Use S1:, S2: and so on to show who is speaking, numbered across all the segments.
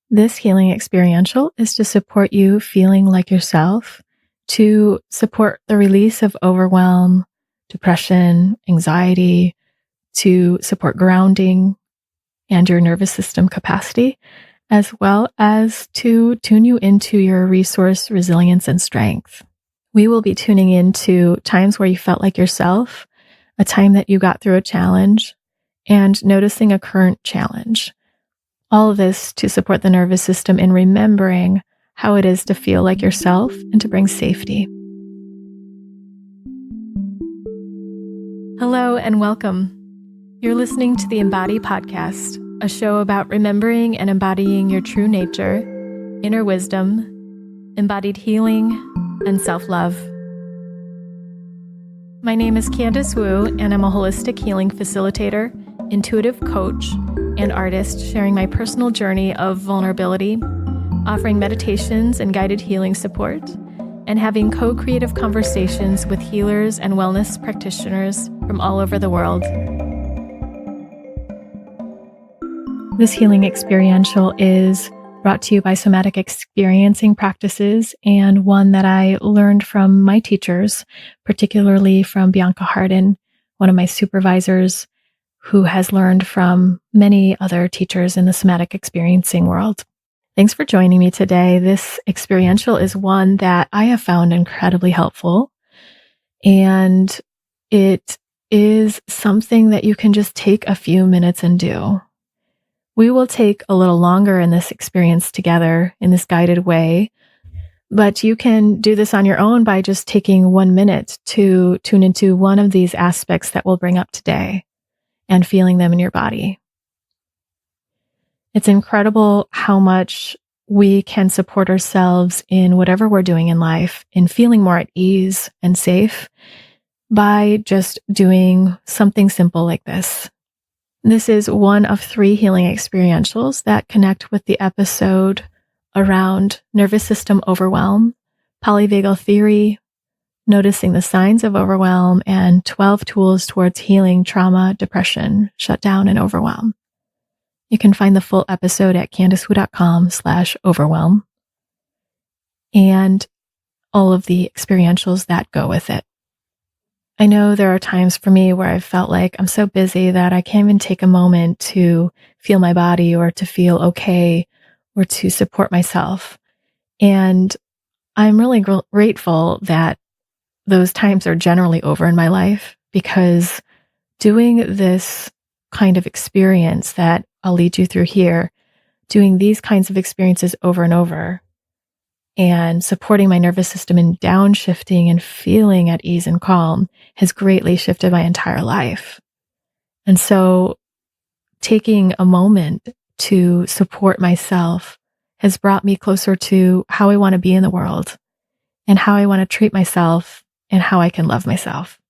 S1: This healing experiential is to support you feeling like yourself, to support the release of overwhelm, depression, anxiety, to support grounding and your nervous system capacity, as well as to tune you into your resource, resilience, and strength. We will be tuning into times where you felt like yourself, a time that you got through a challenge, and noticing a current challenge. All of this to support the nervous system in remembering how it is to feel like yourself and to bring safety. Hello and welcome. You're listening to the Embody podcast, a show about remembering and embodying your true nature, inner wisdom, embodied healing, and self-love. My name is Candice Wu, and I'm a holistic healing facilitator, intuitive coach, and artist sharing my personal journey of vulnerability, offering meditations and guided healing support, and having co-creative conversations with healers and wellness practitioners from all over the world. This healing experiential is brought to you by Somatic Experiencing practices, and one that I learned from my teachers, particularly from Bianca Hardin, one of my supervisors, who has learned from many other teachers in the somatic experiencing world. Thanks for joining me today. This experiential is one that I have found incredibly helpful, and it is something that you can just take a few minutes and do. We will take a little longer in this experience together in this guided way, but you can do this on your own by just taking 1 minute to tune into one of these aspects that we'll bring up today and feeling them in your body. It's incredible how much we can support ourselves in whatever we're doing in life, in feeling more at ease and safe by just doing something simple like this. This is one of 3 healing experientials that connect with the episode around nervous system overwhelm, Polyvagal Theory, noticing the signs of overwhelm, and 12 tools towards healing trauma, depression, shutdown, and overwhelm. You can find the full episode at candicewu.com/overwhelm and all of the experientials that go with it. I know there are times for me where I've felt like I'm so busy that I can't even take a moment to feel my body or to feel okay or to support myself. And I'm really grateful that those times are generally over in my life, because doing this kind of experience that I'll lead you through here, doing these kinds of experiences over and over, and supporting my nervous system in downshifting and feeling at ease and calm has greatly shifted my entire life. And so taking a moment to support myself has brought me closer to how I want to be in the world and how I want to treat myself and how I can love myself.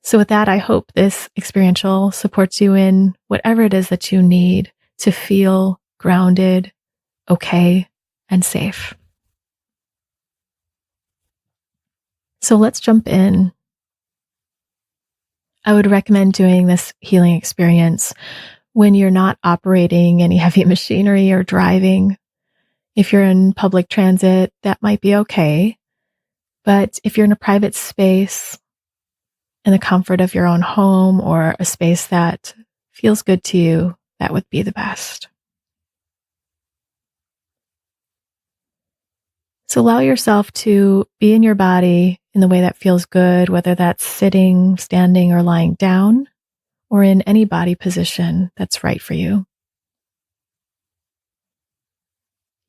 S1: So with that, I hope this experiential supports you in whatever it is that you need to feel grounded, okay, and safe. So let's jump in. I would recommend doing this healing experience when you're not operating any heavy machinery or driving. If you're in public transit, that might be okay. But if you're in a private space, in the comfort of your own home, or a space that feels good to you, that would be the best. So allow yourself to be in your body in the way that feels good, whether that's sitting, standing, or lying down, or in any body position that's right for you.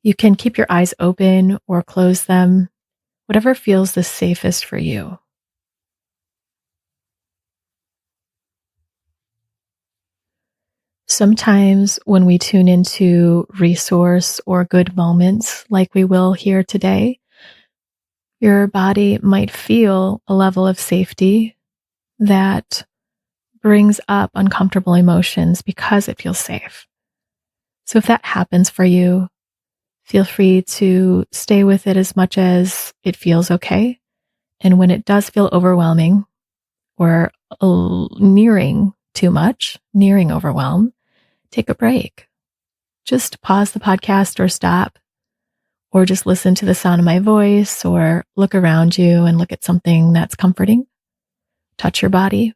S1: You can keep your eyes open or close them, whatever feels the safest for you. Sometimes when we tune into resource or good moments, like we will here today, your body might feel a level of safety that brings up uncomfortable emotions because it feels safe. So if that happens for you, feel free to stay with it as much as it feels okay. And when it does feel overwhelming or nearing too much, nearing overwhelm, take a break. just pause the podcast or stop, or just listen to the sound of my voice, or look around you and look at something that's comforting. Touch your body.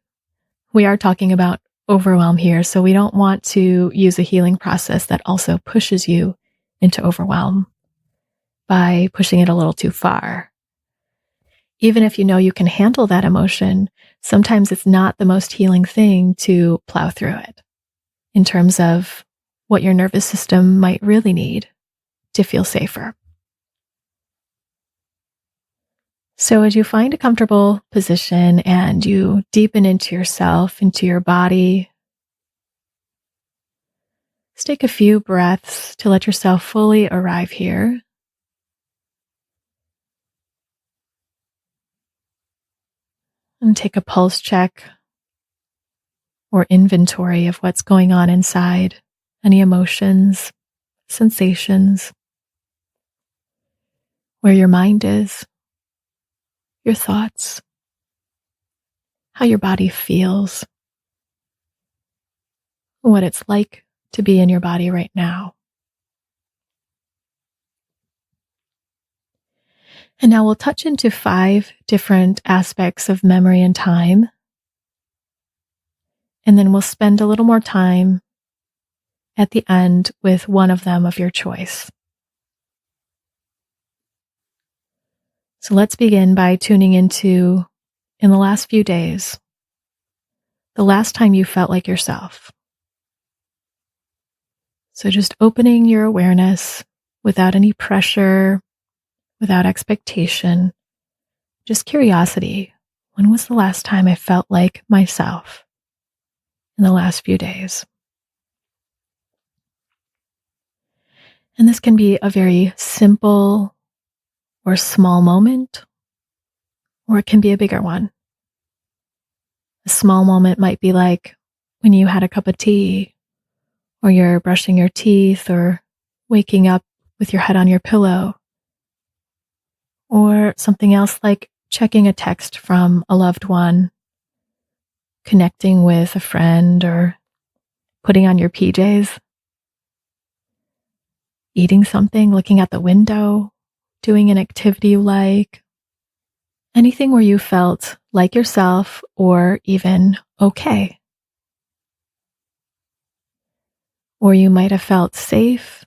S1: We are talking about overwhelm here, so we don't want to use a healing process that also pushes you into overwhelm by pushing it a little too far. Even if you know you can handle that emotion, sometimes it's not the most healing thing to plow through it in terms of what your nervous system might really need to feel safer. So as you find a comfortable position and you deepen into yourself, into your body, just take a few breaths to let yourself fully arrive here. And take a pulse check or inventory of what's going on inside, any emotions, sensations, where your mind is, your thoughts, how your body feels, what it's like to be in your body right now. And now we'll touch into 5 different aspects of memory and time. And then we'll spend a little more time at the end with one of them of your choice. So let's begin by tuning into, in the last few days, the last time you felt like yourself. So just opening your awareness without any pressure, without expectation, just curiosity. When was the last time I felt like myself in the last few days? And this can be a very simple or small moment, or it can be a bigger one. A small moment might be like when you had a cup of tea, or you're brushing your teeth, or waking up with your head on your pillow, or something else like checking a text from a loved one, connecting with a friend, or putting on your PJs, eating something, looking at the window, doing an activity you like, anything where you felt like yourself or even okay. Or you might have felt safe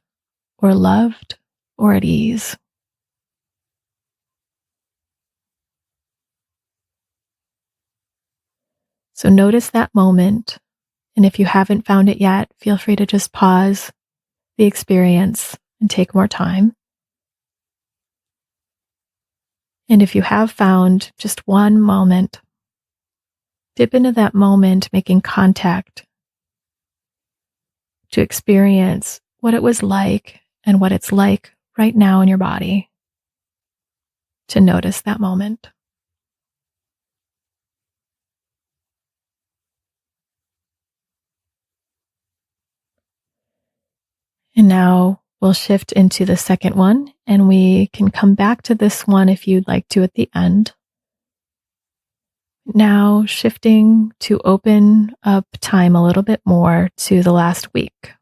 S1: or loved or at ease. So notice that moment, and if you haven't found it yet, feel free to just pause the experience and take more time. And if you have found just one moment, dip into that moment, making contact to experience what it was like and what it's like right now in your body, to notice that moment. And now we'll shift into the second one, and we can come back to this one if you'd like to at the end. Now shifting to open up time a little bit more to the last week.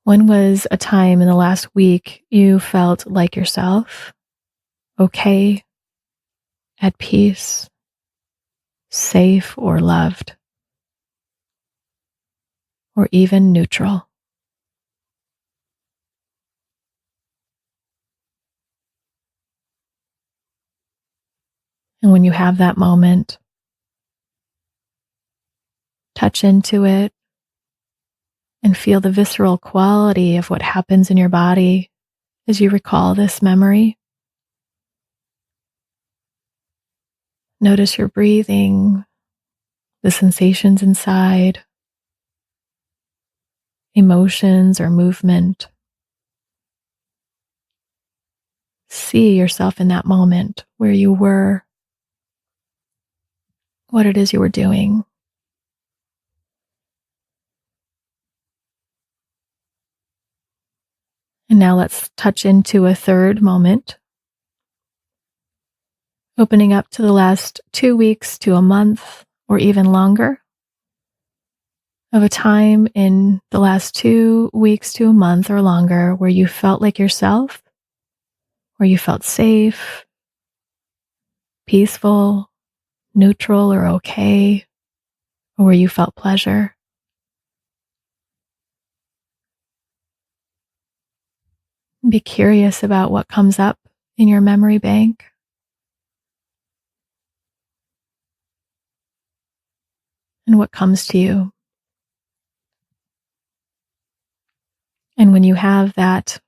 S1: When was a time in the last week you felt like yourself, okay, at peace, safe or loved, or even neutral? And when you have that moment, touch into it and feel the visceral quality of what happens in your body as you recall this memory. Notice your breathing, the sensations inside, emotions or movement. See yourself in that moment where you were, what it is you were doing. And now let's touch into a third moment, opening up to the last 2 weeks to a month or even longer of a time in the last 2 weeks to a month or longer where you felt like yourself, where you felt safe, peaceful, neutral, or okay, or where you felt pleasure. Be curious about what comes up in your memory bank. And what comes to you. And when you have that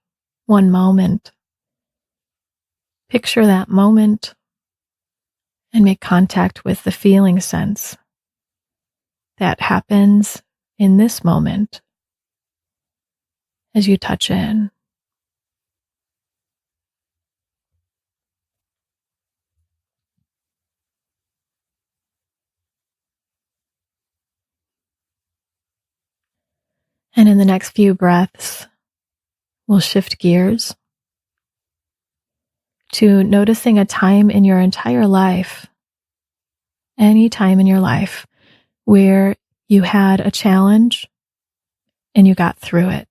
S1: one moment, picture that moment and make contact with the feeling sense that happens in this moment as you touch in. And in the next few breaths, we'll shift gears to noticing a time in your entire life, any time in your life, where you had a challenge and you got through it.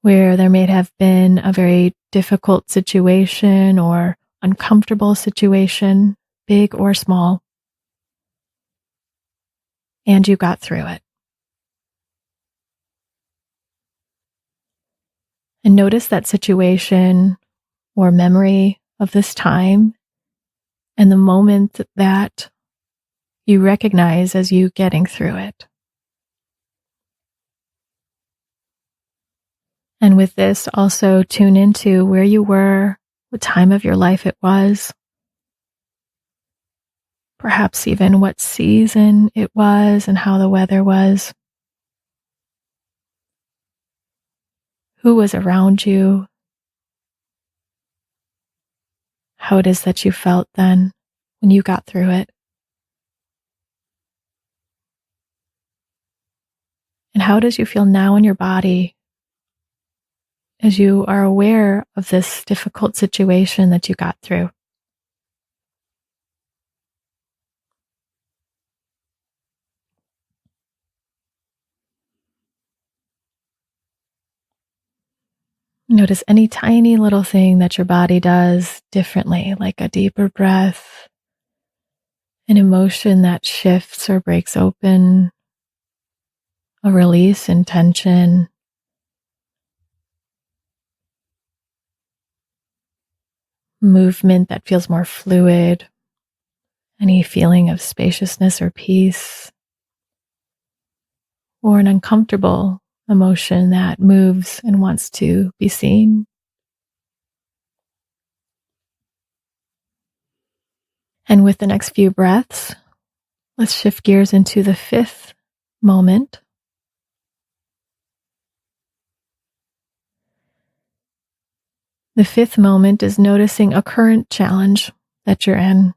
S1: Where there may have been a very difficult situation or uncomfortable situation, big or small, and you got through it. And notice that situation or memory of this time and the moment that you recognize as you getting through it. And with this, also tune into where you were, what time of your life it was, perhaps even what season it was and how the weather was. Who was around you? How it is that you felt then when you got through it? And how does you feel now in your body as you are aware of this difficult situation that you got through? Notice any tiny little thing that your body does differently, like a deeper breath, an emotion that shifts or breaks open, a release in tension, movement that feels more fluid, any feeling of spaciousness or peace, or an uncomfortable emotion that moves and wants to be seen. And with the next few breaths, let's shift gears into the fifth moment. The fifth moment is noticing a current challenge that you're in,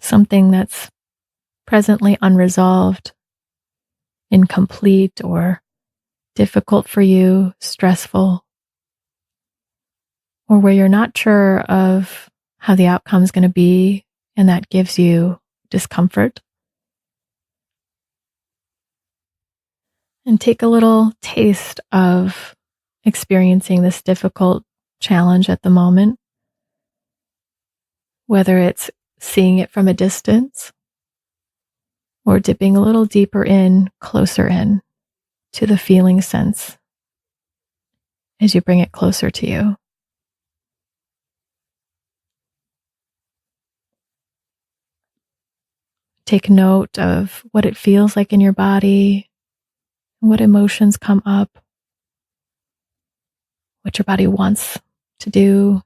S1: something that's presently unresolved, incomplete, or difficult for you, stressful, or where you're not sure of how the outcome is going to be, and that gives you discomfort. And take a little taste of experiencing this difficult challenge at the moment, whether it's seeing it from a distance or dipping a little deeper in, closer in to the feeling sense as you bring it closer to you. Take note of what it feels like in your body, what emotions come up, what your body wants to do,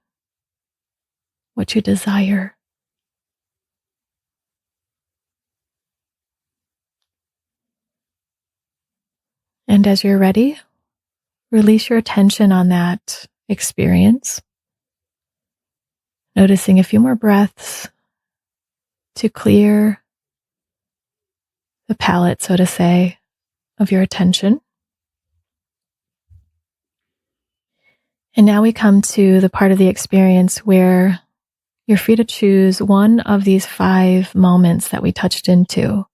S1: what you desire. And as you're ready, release your attention on that experience, noticing a few more breaths to clear the palette, so to say, of your attention. And now we come to the part of the experience where you're free to choose one of these 5 moments that we touched into.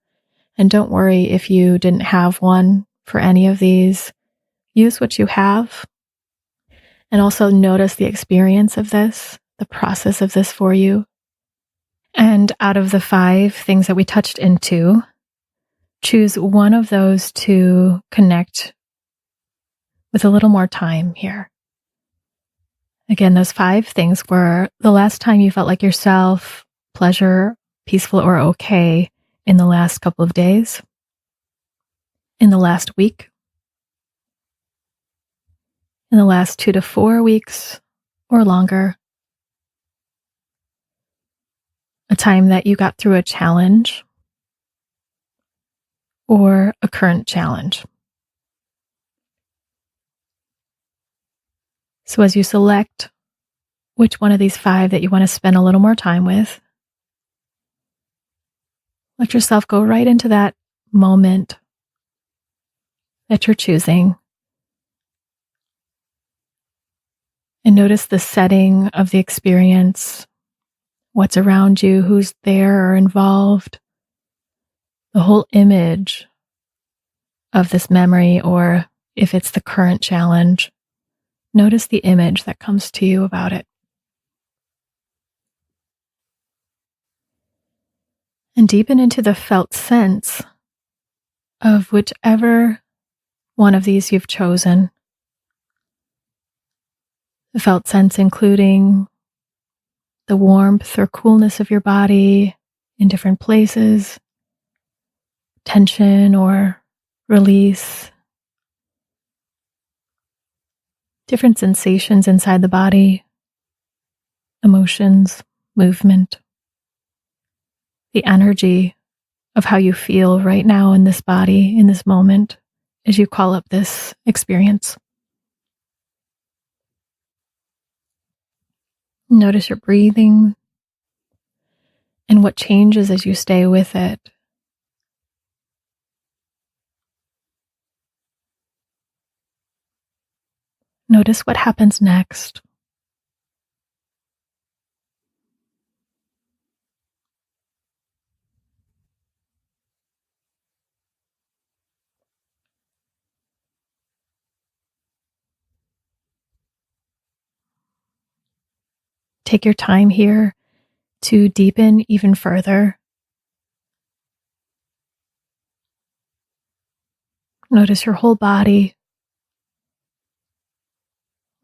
S1: And don't worry if you didn't have one for any of these. Use what you have. And also notice the experience of this, the process of this for you. And out of the 5 things that we touched into, choose one of those to connect with a little more time here. Again, those 5 things were the last time you felt like yourself, pleasure, peaceful, or okay in the last couple of days, in the last week, in the last 2 to 4 weeks or longer, a time that you got through a challenge or a current challenge. So as you select which one of these 5 that you want to spend a little more time with, let yourself go right into that moment that you're choosing. And notice the setting of the experience, what's around you, who's there or involved, the whole image of this memory, or if it's the current challenge, notice the image that comes to you about it. And deepen into the felt sense of whichever one of these you've chosen. The felt sense including the warmth or coolness of your body in different places, tension or release, different sensations inside the body, emotions, movement, the energy of how you feel right now in this body, in this moment, as you call up this experience. Notice your breathing and what changes as you stay with it. Notice what happens next. Take your time here to deepen even further. Notice your whole body.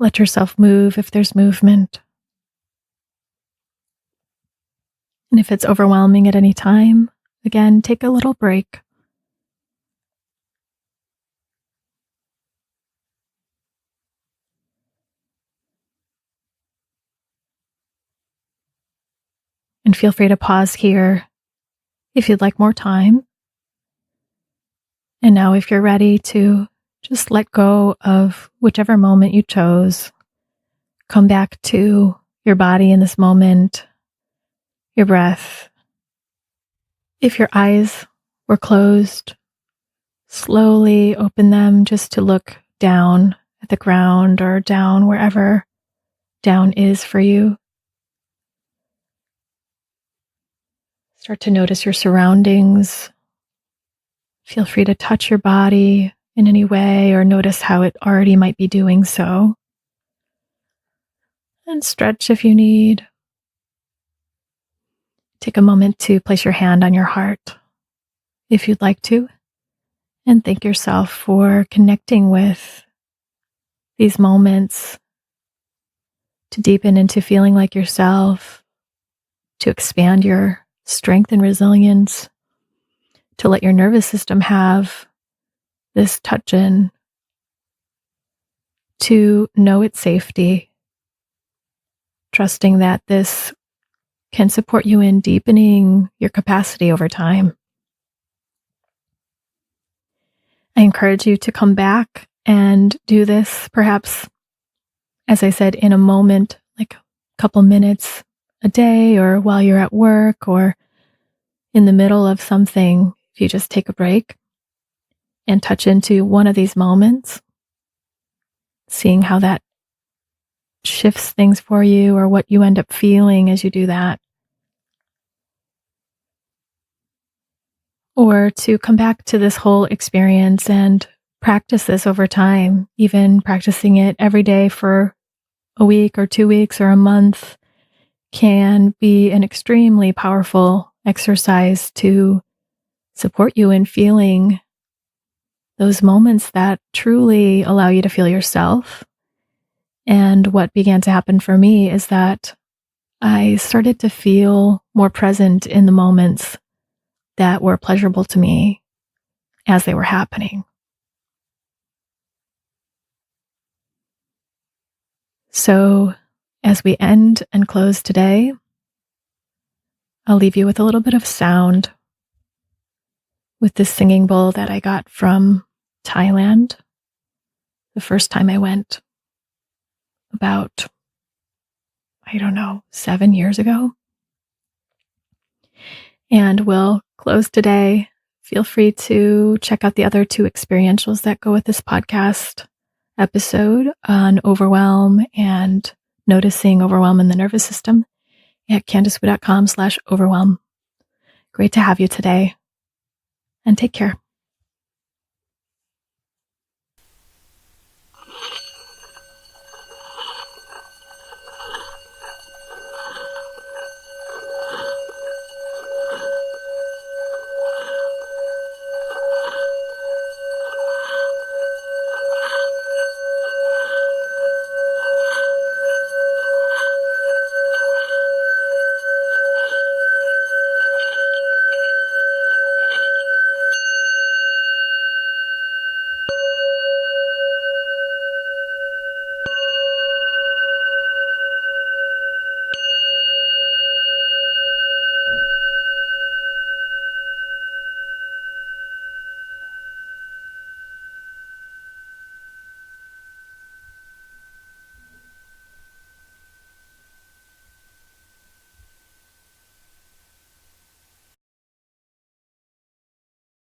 S1: Let yourself move if there's movement. And if it's overwhelming at any time, again, take a little break. And feel free to pause here if you'd like more time. And now if you're ready to just let go of whichever moment you chose, come back to your body in this moment, your breath. If your eyes were closed, slowly open them just to look down at the ground or down wherever down is for you. Start to notice your surroundings. Feel free to touch your body in any way or notice how it already might be doing so. And stretch if you need. Take a moment to place your hand on your heart if you'd like to, and thank yourself for connecting with these moments to deepen into feeling like yourself, to expand your strength and resilience, to let your nervous system have this touch in, to know its safety, trusting that this can support you in deepening your capacity over time. I encourage you to come back and do this, perhaps, as I said, in a moment, like a couple minutes a day, or while you're at work, or in the middle of something. If you just take a break and touch into one of these moments, seeing how that shifts things for you or what you end up feeling as you do that. or to come back to this whole experience and practice this over time, even practicing it every day for a week or 2 weeks or a month can be an extremely powerful exercise to support you in feeling those moments that truly allow you to feel yourself. And what began to happen for me is that I started to feel more present in the moments that were pleasurable to me as they were happening. So, as we end and close today, I'll leave you with a little bit of sound with this singing bowl that I got from Thailand the first time I went about, 7 years ago. And we'll close today. Feel free to check out the other 2 experientials that go with this podcast episode on overwhelm and noticing overwhelm in the nervous system at CandiceWoo.com/overwhelm. Great to have you today, and take care.